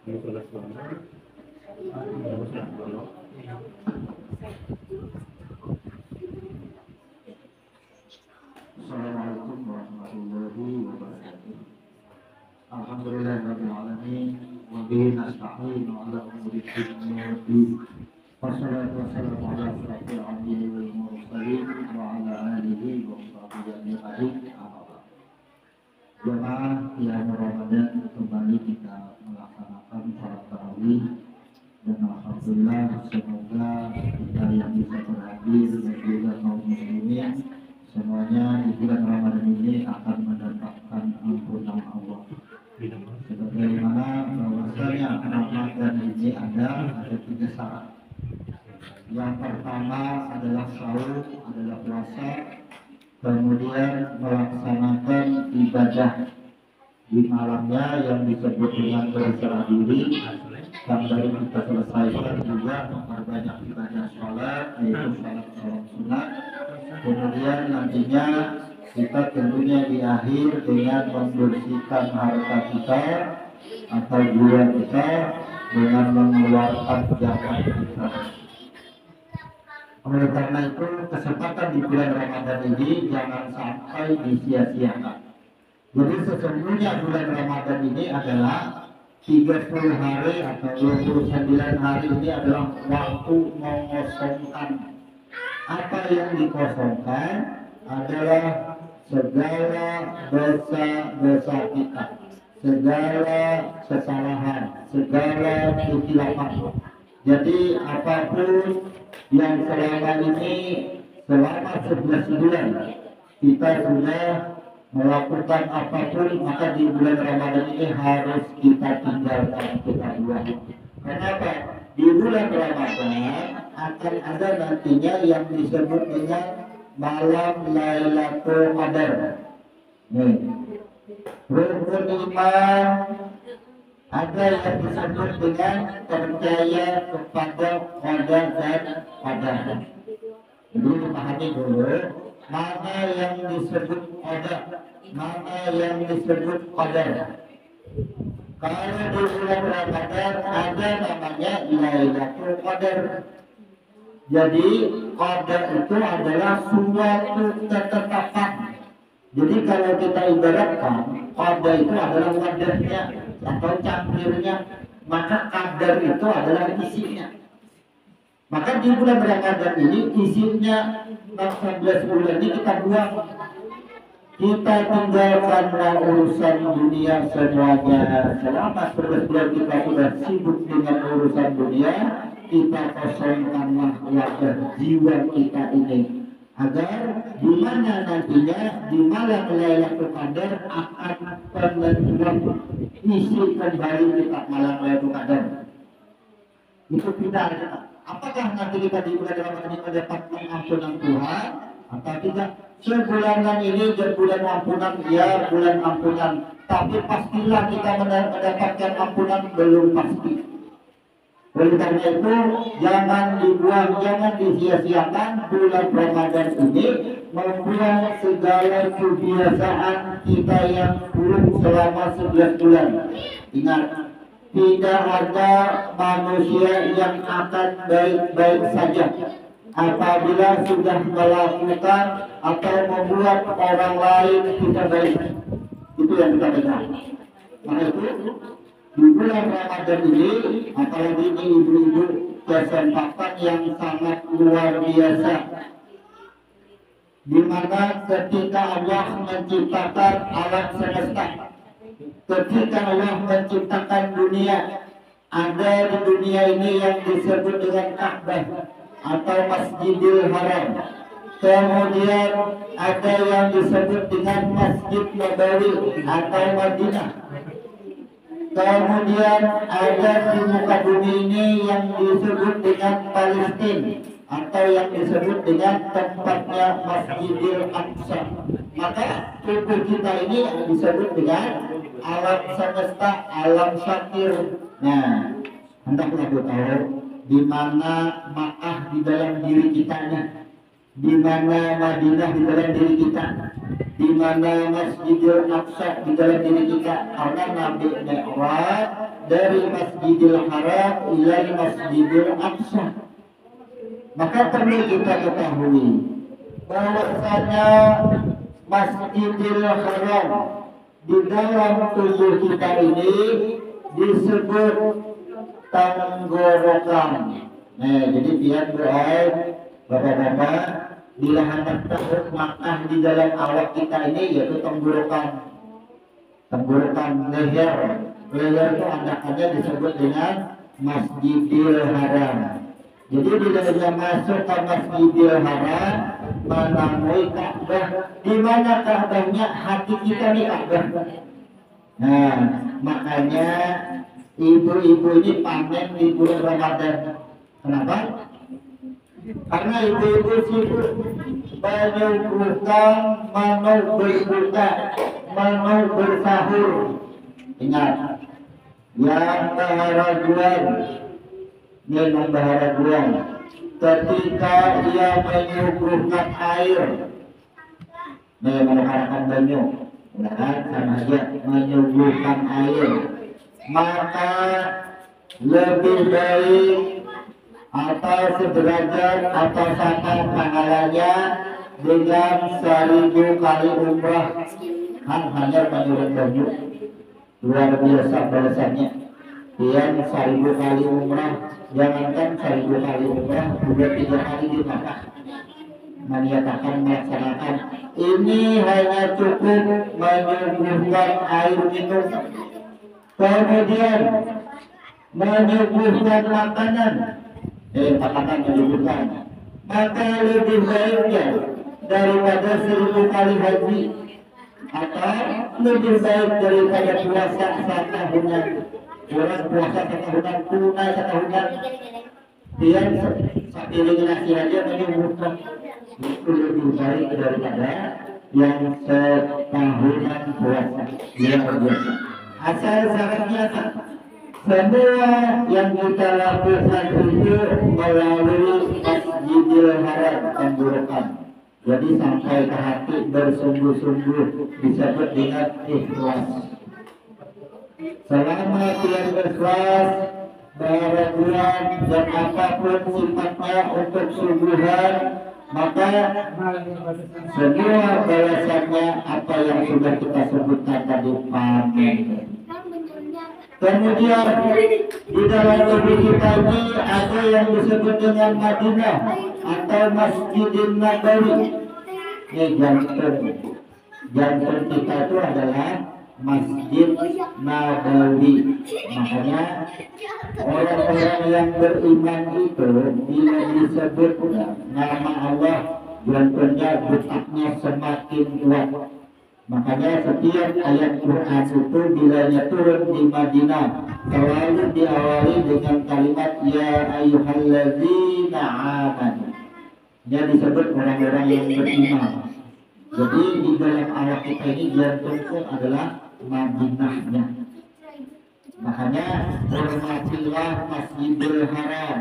Assalamualaikum warahmatullahi wabarakatuh. Alhamdulillahirabbil alamin wa bihi nasta'inu ala umuri dunya waddin. Wassalatu wassalamu ala asyrafil anbiya'i wal mursalin wa ala alihi wa sahbihi ajma'in. Jemaah yang Ramadan, kembali kita melaksanakan salat tarawih dan alhamdulillah semoga kita yang bisa berhadir dan juga kaum muslimin semuanya di bulan Ramadan ini akan mendapatkan ampunan Allah. Sebagaimana bahwasanya Ramadan ini ada 3 syarat. Yang pertama adalah sahur, adalah puasa, kemudian melaksanakan ibadah di malamnya yang disebut dengan berserah diri, dan dari kita selesaikan juga memperbanyak ibadah sholat, yaitu sholat sunat. Kemudian nantinya kita tentunya di akhir dengan membersihkan harta kita atau jiwa kita dengan mengeluarkan zakat kita. Oleh karena itu kesempatan di bulan Ramadan ini jangan sampai disia-siakan. Jadi sesungguhnya bulan Ramadan ini adalah 30 hari atau 29 hari ini adalah waktu mengosongkan. Apa yang dikosongkan adalah segala dosa-dosa kita, segala kesalahan, segala kesilapan. Jadi apapun yang selama ini, selama 11 bulan kita sudah melakukan apapun, maka di bulan Ramadan ini harus kita tinggalkan, kita buang. Kenapa? Di bulan Ramadan akan ada nantinya yang disebut dengan malam Lailatul Qadar. Nih, rukun iman ada yang disebut dengan percaya kepada qada dan qadar. Jadi dipahami dulu mana yang disebut qada, mana yang disebut qadar. Kalau di bulan Ramadan ada namanya Lailatul Qadar. Jadi qadar itu adalah suatu ketetapan. Jadi kalau kita ibaratkan qadar itu adalah wadahnya atau cangkirnya, maka qadar itu adalah isinya. Maka di bulan Ramadan ini isinya 14 bulan ini kita buang. Kita tinggalkan urusan dunia semuanya. Selama 11 bulan kita sudah sibuk dengan urusan dunia, kita kosongkanlah wadah jiwa kita ini, agar di mana nantinya di malam Lailatul Qadar akan penentuan isi kembali kita malam Lailatul Qadar. Itu kita. Apakah nanti kita di bulan Ramadan ini mendapatkan ampunan Tuhan atau tidak? Sebulanan ini bulan ampunan, ya bulan ampunan, tapi pastilah kita mendapatkan ampunan, belum pasti. Oleh karena itu jangan dibuang, jangan disia-siakan bulan Ramadan ini, membuang segala kebiasaan kita yang buruk selama 11 bulan. Ingat, tidak ada manusia yang akan baik-baik saja apabila sudah melakukan atau membuat orang lain tidak baik. Itu yang kita dengar. Maka itu di bulan Ramadan ini, apalagi ini ibu-ibu, kesempatan yang sangat luar biasa, di mana ketika Allah menciptakan alam semesta, ketika Allah menciptakan dunia, ada di dunia ini yang disebut dengan Ka'bah atau Masjidil Haram. Kemudian ada yang disebut dengan Masjid Nabawi atau Madinah. Kemudian ada di muka bumi ini yang disebut dengan Palestina atau yang disebut dengan tempatnya Masjidil Aqsa. Maka tubuh kita ini yang disebut dengan alam semesta, alam syakir. Nah, hendaklah kita tahu di mana Makkah di dalam diri kita, di mana Madinah di dalam diri kita, di mana Masjidil Aqsa di dalam diri kita. Karena Nabi Mi'raj dari Masjidil Haram ila Masjidil Aqsa. Maka perlu kita ketahui bahwasanya Masjidil Haram di dalam tubuh kita ini disebut tenggorokan. Nah, jadi biar berdoa bapak-bapak bila hendak tahu Makkah di dalam awak kita ini yaitu tenggorokan. Tenggorokan leher itu andakannya disebut dengan Masjidil Haram. Jadi bila dia masuk ke Masjidil Haram menemui Ka'bah, di mana Ka'bahnya hati kita nih Ka'bah. Nah, makanya ibu-ibu ini panen di bulan Ramadan. Kenapa? Karena ibu-ibu sibuk menyuguhkan menu berbuka, menu bersahur. Ingat, yang baharaguan, minum baharaguan, ketika ia menyuguhkan air, menyuguhkan banyu, sama aja menyuguhkan air, maka lebih baik atau sederajat atau sama pahalanya dengan 1000 kali umrah. Kan hanya menyuruh banyu luar biasa balasannya. Yang 1000 kali umrah, jangankan 1000 kali umrah, juga 3 kali di Makkah menyatakan melaksanakan ini hanya cukup menyuguhkan air minum, kemudian menyuguhkan makanan, makanan menyuguhkan, maka lebih baiknya daripada 1000 kali haji atau lebih baik daripada puasa setahunan. Orang puasa setahunan, tunai setahunan, dia sepiring nasi aja menyuguhkan, itu lebih baik daripada yang setahunan puasa. Yang biasa. Asal syaratnya semua yang kita lakukan itu melalui Masjidil Haram tenggorokan. Jadi sampai ke hati bersungguh-sungguh disebut dengan ikhlas. Selama tidak ikhlas, baharaguan dan apapun sifatnya untuk sungguhan, maka semua balasannya apa yang sudah kita sebutkan tadi panen. Kemudian di dalam tubuh kita ini ada yang disebut dengan Madinah atau Masjidil Nabawi. Ini jantung kita itu adalah Masjid Nabawi. Makanya orang-orang yang beriman itu bila disebut nama Allah, jantungnya detaknya semakin kuat. Makanya setiap ayat Quran itu bilanya turun di Madinah selalu diawali dengan kalimat ya ayyuhalladzina amanu. Dia disebut orang-orang yang beriman. Jadi di dalam awak kita ini jantung itu adalah Madinahnya. Makanya hormatilah Masjidil Haram,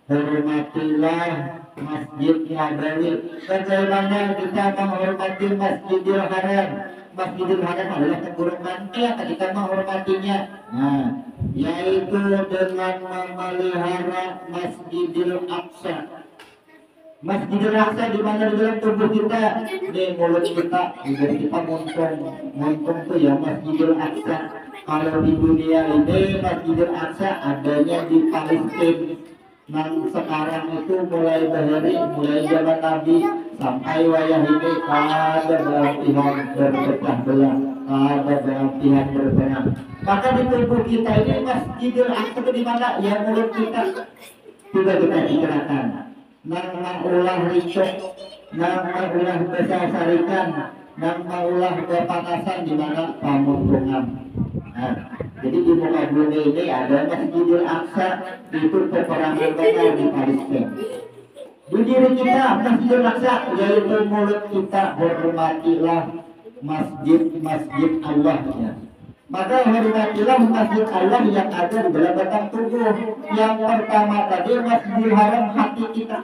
hormatilah Masjid Nabawi. Bagaimana kita menghormati Masjidil Haram? Masjidil Haram adalah tenggorokan kita menghormatinya. Nah, yaitu dengan memelihara Masjidil Aqsa. Masjidil Aqsa di mana di dalam tubuh kita, di mulut kita, jadi kita montung tuh ya Masjidil Aqsa. Kalau di dunia ini Masjidil Aqsa adanya di Palestina. Nah sekarang itu mulai mulai zaman Nabi sampai wayah ini ada belah berpecah belah, ada belah berperang. Maka di tubuh kita ini Masjidil Aqsa itu di mana? Ya mulut kita sudah kita ikrarkan. Nama ulah ricok, nama ulah besar-sarikan, nama ulah kepanasan di mana pamuntungan. Nah, jadi di muka bumi ini ada Masjidil Aqsa, itu peperangan besar di Palestina. Di diri kita Masjidil Aqsa, yaitu mulut kita, hormatilah masjid Allah ya. Maka hormatilah masjid Allah yang ada di dalam batang tubuh. Yang pertama tadi Masjidil Haram, hati kita.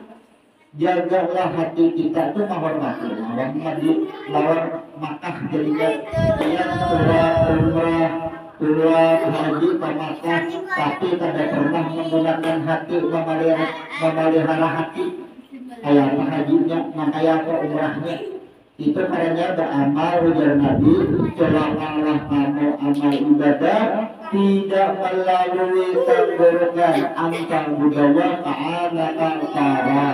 Jagalah hati kita itu menghormati lawan Makkah jadinya yang umrah keluar haji ke Makkah tapi tidak pernah menggunakan hati memelihara hati kayak apa hajinya kayak apa umrahnya itu karena beramal ujar Nabi selamalah kamu amal ibadah tidak melalui tenggorokan angkang budaya ta'ala ta'ala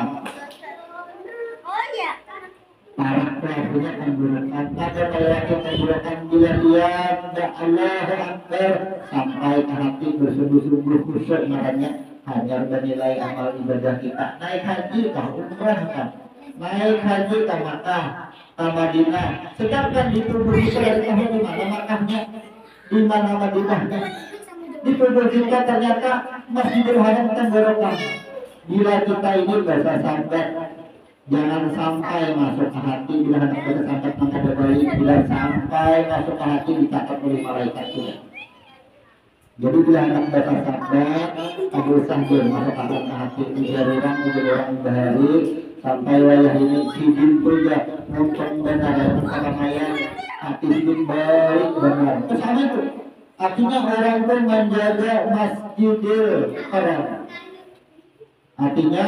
para pelakunya tenggorokan pada melewati tenggorokan bila dia Allahu Akbar sampai ke hati bersungguh-sungguh khusyuk makanya hanya bernilai amal ibadah kita naik haji ke umrah kan naik haji ke Makkah ke Madinah sedangkan di tubuh kita dari tahun di mana Makkahnya di mana Madinahnya di tubuh kita ternyata Masjidil Haram tenggorokan bila kita ini bahasa sampai jangan sampai masuk ke hati bila hendak bersampai maka berbalik bila sampai masuk ke hati dicatat oleh malaikat juga. Jadi bila hendak bersampai ada usaha masuk ke hati ujar orang bahari sampai wayah ini sidin juga ngomong benar keramaian hati sidin baik benar. Terus apa itu? Artinya orang itu menjaga Masjidil Haram. Artinya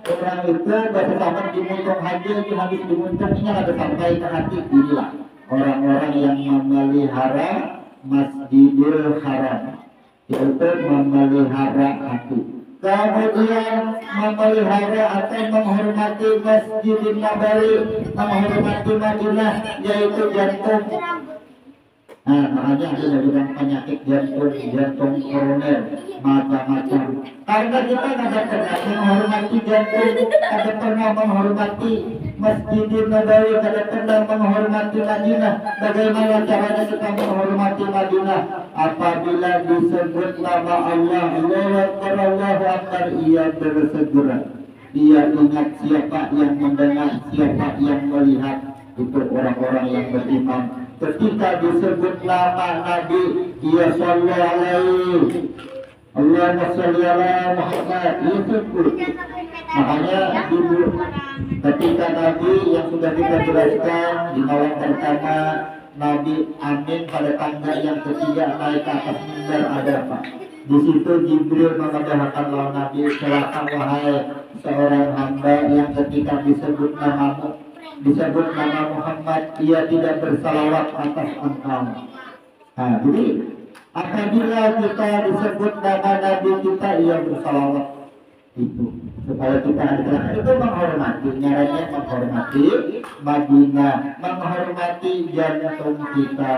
orang itu bersama dimuntung haji itu habis dimuntungnya ada sampai ke hati inilah orang-orang yang memelihara Masjidil Haram yaitu memelihara hati kemudian memelihara atau menghormati Masjidil Nabawi menghormati Madinah yaitu jantung. Nah, makanya ada bilang penyakit jantung koroner, macam-macam. Karena kita tidak pernah menghormati jantung, tidak pernah menghormati Masjidil Nabawi, tidak pernah menghormati Madinah. Bagaimana caranya kita menghormati Madinah? Apabila disebut nama Allah, Allahu Akbar, ia bersegera. Ia ingat siapa yang mendengar, siapa yang melihat. Itu orang-orang yang beriman. Ketika disebut nama Nabi ia sallallahu alaihi Allahumma shalli ala Muhammad disebut makanya dulu ketika Nabi yang sudah kita jelaskan di malam pertama Nabi amin pada tangga yang ketiga naik ke atas mimbar ada apa di situ Jibril mengadahkan lawan Nabi celaka wahai seorang hamba yang ketika disebut namamu disebut nama Muhammad ia tidak bersalawat atas engkau. Nah, jadi apabila kita disebut nama Nabi kita ia bersalawat itu supaya kita adalah itu menghormati nyaranya menghormati Madinah menghormati jantung kita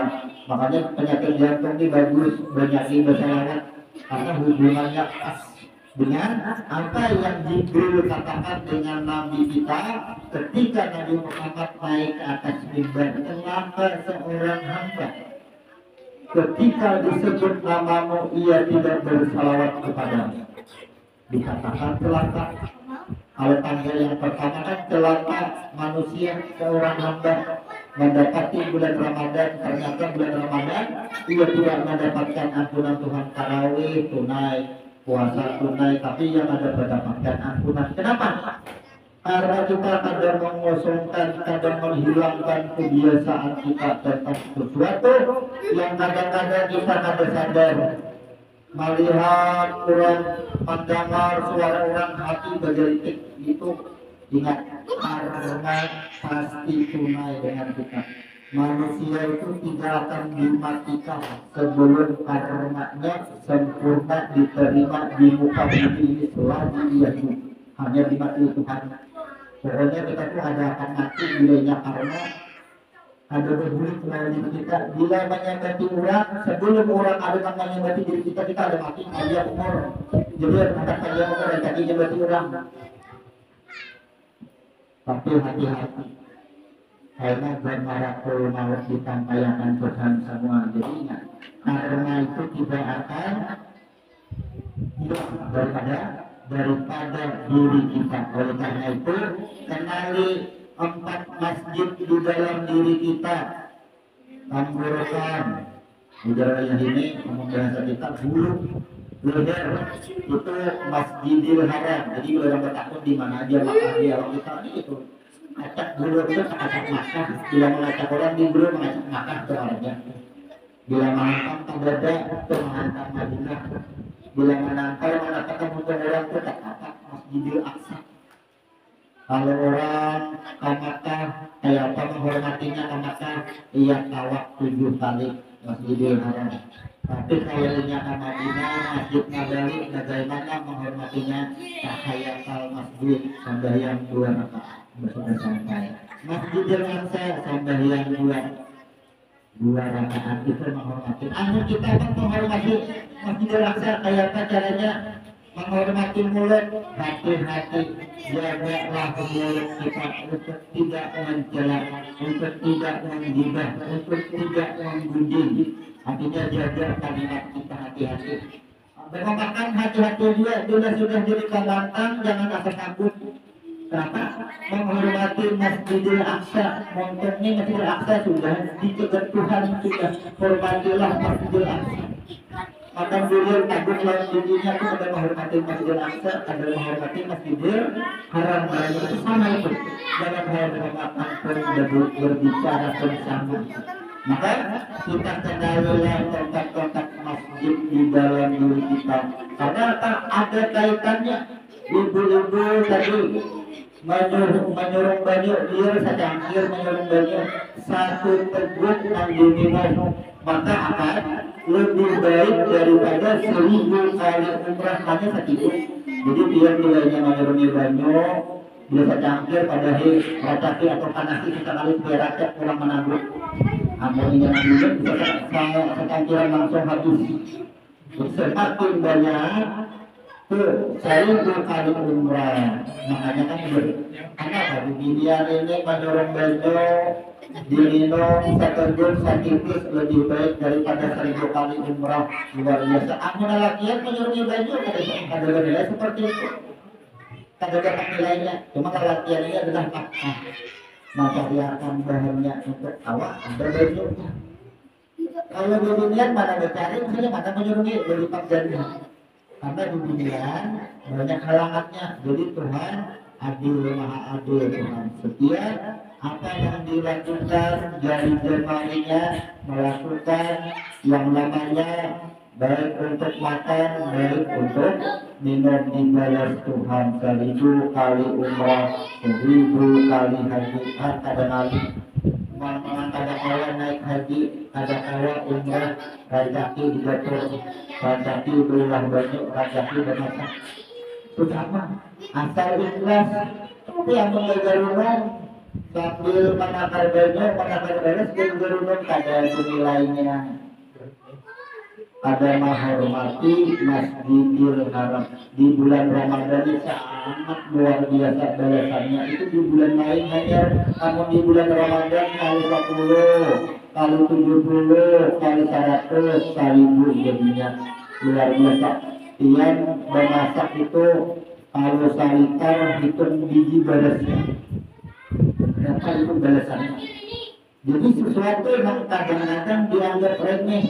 makanya penyakit jantung ini bagus banyak bersalawat karena hubungannya pas dengan apa yang Jibril katakan dengan Nabi kita ketika Nabi Muhammad naik ke atas mimbar kenapa seorang hamba ketika disebut namamu ia tidak bersalawat kepadamu dikatakan celaka kalau tangga yang pertama kan celaka manusia seorang hamba mendapati bulan Ramadan ternyata bulan Ramadan ia tidak mendapatkan ampunan Tuhan tarawih tunai puasa tunai tapi yang ada mendapatkan ampunan. Kenapa? Karena kita kadang mengosongkan, kadang menghilangkan kebiasaan kita tentang sesuatu yang kadang-kadang kita kada sadar melihat orang mendengar suara orang hati bergelitik itu ingat karena pasti tunai dengan kita. Manusia itu tidak akan dimatikan sebelum karmanya sempurna diterima di muka bumi ini selagi ia hidup. Hanya dimati Tuhan. Pokoknya kita tuh ada akan mati bilanya karma ada berbulik melalui kita. Bila menyakiti orang sebelum orang ada yang menyakiti diri kita kita ada mati dia umur. Jadi akan dia umur dan tadi menyakiti orang. Tapi hati-hati. Karena bermarakul maut disampaikan Tuhan semua jadinya karena itu tidak akan hilang daripada diri kita. Oleh karena itu kenali 4 masjid di dalam diri kita tenggorokan di dalam ini ngomong bahasa kita bulu leher itu Masjidil Haram jadi orang bertakut di mana aja makan dia kita itu acak bulu itu acak makan bila mengacak orang di bulu mengacak makan ke orangnya Bila menantang tabada itu menantang Madinah. Bila menantang mana ketemu orang itu tak kata Masjidil Aqsa. Kalau orang ke Makkah kayak apa menghormatinya ke Makkah, ia tawaf 7 kali Masjidil Haram. Tapi kalau dia ke Madinah, Masjid Nabawi, bagaimana menghormatinya? Tahiyatul masjid sembahyang 2 rakaat sudah sampai. Masjidil Aqsa sembahyang 2 rakaat itu menghormati. Anu kita kan menghormati Masjidil Aqsa kayak apa caranya? Menghormati mulut, hati-hati, jagalah mulut kita untuk tidak mencela, untuk tidak menggibah, untuk tidak menggunjing. Artinya jaga kalimat kita hati-hati. Bermakan hati-hati juga sudah jadi kebangkang, jangan rasa takut. Kenapa? Menghormati Masjidil Aqsa, montornya Masjidil Aqsa sudah dicegat Tuhan, sudah hormatilah Masjidil Aqsa. Maka beliau takut lawan dirinya itu ada menghormati Masjidil Aqsa, ada menghormati Masjidil Haram. Itu sama itu. Jangan menghormatkan pun berbicara bersama. Maka kita kendalilah kontak-kontak masjid di dalam diri kita. Karena ada kaitannya. Ibu-ibu tadi menyuruh banyak dia secangkir menyuruh banyak satu teguk yang diminum, maka akan lebih baik daripada 1000 kali umrah hanya satu. Jadi dia nilainya menyuruh banyak dia secangkir pada racaki atau panasi sekali beracak orang menabung. Amalnya juga bisa secangkiran langsung habis. Semakin banyak tuh 1000 kali umrah. Makanya kan karena dari biliar ini menurun baju diminum seteguk setipis lebih baik daripada 1000 kali umrah. Luar biasa. Amun lakian menurun baju ada nilai seperti itu. Ada nilainya. Cuma kalau latihan ini adalah makna. Maka dia akan bahannya untuk awak ada bajunya. Kalau di dunia mana mencari misalnya mana menyuruhnya berlipat ganda. Karena di dunia banyak halangannya. Jadi Tuhan adil, maha adil, Tuhan setia. Apa yang dilakukan dari jemarinya melakukan yang namanya baik untuk makan, baik untuk minum dibalas Tuhan 1000 kali umrah, 1000 kali haji. Ada kali ada kawan naik haji, ada kawan umrah, rezeki digatur, rezeki berulah banyak, rezeki bermasak. Itu sama, asal ikhlas. Tapi yang menggarungan sambil menakar banyak, menakar beres, menggarungan ada nilainya. Ada menghormati Masjidil Haram di bulan Ramadan ini sangat luar biasa balasannya. Itu di bulan lain hanya, namun di bulan Ramadan kali 40, kali 70, kali 100, kali 1000 jadinya luar biasa. Yang memasak itu kalau salitar hitung biji balasnya. Berapa itu balasannya? Jadi sesuatu yang kadang-kadang dianggap remeh.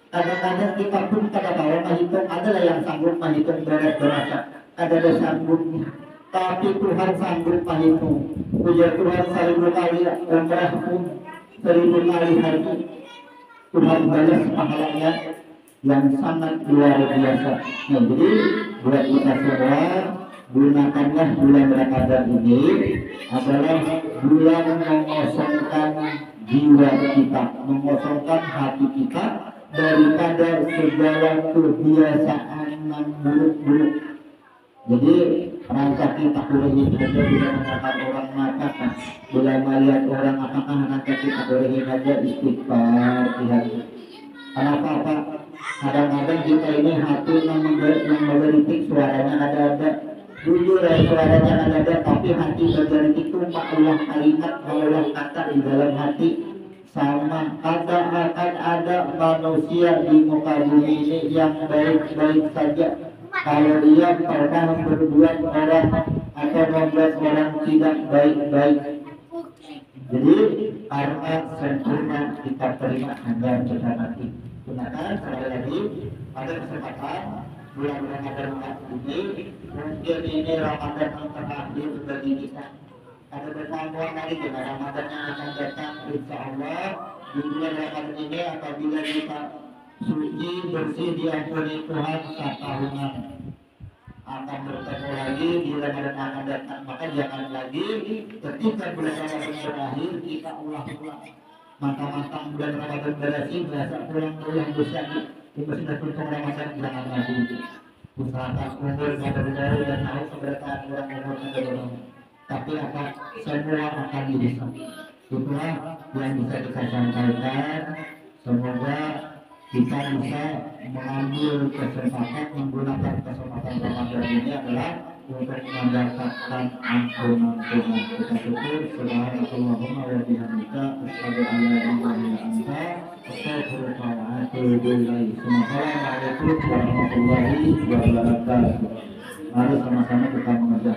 Kadang-kadang kita pun kadang-kadang menghitung, adalah yang sanggup menghitung beres berasa, ada sanggupnya. Tapi Tuhan sanggup menghitung. Puja Tuhan 1000 kali umrah pun 1000 kali haji. Tuhan balas pahalanya yang sangat luar biasa. Nah, jadi buat kita semua, gunakanlah bulan Ramadan ini adalah bulan mengosongkan jiwa kita, mengosongkan hati kita daripada segala kebiasaan yang buruk-buruk. Jadi rancaki tak boleh saja bila mengatakan orang mata, bila melihat orang apakah rancaki tak boleh saja istighfar Tuhan. Kenapa Pak? Kadang-kadang kita ini hati yang menggelitik, suaranya ada-ada, jujur suaranya ada-ada, tapi hati bergelitik itu mengulang kalimat, mengulang kata di dalam hati. Sama akan ada manusia di muka bumi ini yang baik-baik saja kalau dia pernah berbuat orang atau membuat orang tidak baik-baik. Jadi karena sempurna kita terima hanya kita nanti. Gunakan sekali lagi pada kesempatan bulan Ramadan ini, mungkin ini Ramadan yang terakhir bagi kita. Ada pertemuan lagi dengan Ramadan yang akan datang, insya Allah di bulan Ramadan ini apabila kita suci bersih diampuni Tuhan satahunan akan bertemu lagi di Ramadan akan datang, maka jangan lagi ketika bulan Ramadan berakhir kita ulang-ulang mata-mata bulan Ramadan berakhir berasa pulang dosa di masjid Ramadan, jangan lagi usahakan umur saudara dan tahu keberkahan orang umur saudara, tapi apa semua akan bisa. Itulah yang bisa kita sampaikan. Semoga kita bisa mengambil kesempatan menggunakan kesempatan Ramadan ini adalah untuk mendapatkan ampunan Tuhan. Kita syukur subhanallahumma wa bihamdika asyhadu an la ilaha illa anta astaghfiruka wa atubu ilaik. Assalamualaikum warahmatullahi wabarakatuh. Mari sama-sama kita mengerjakan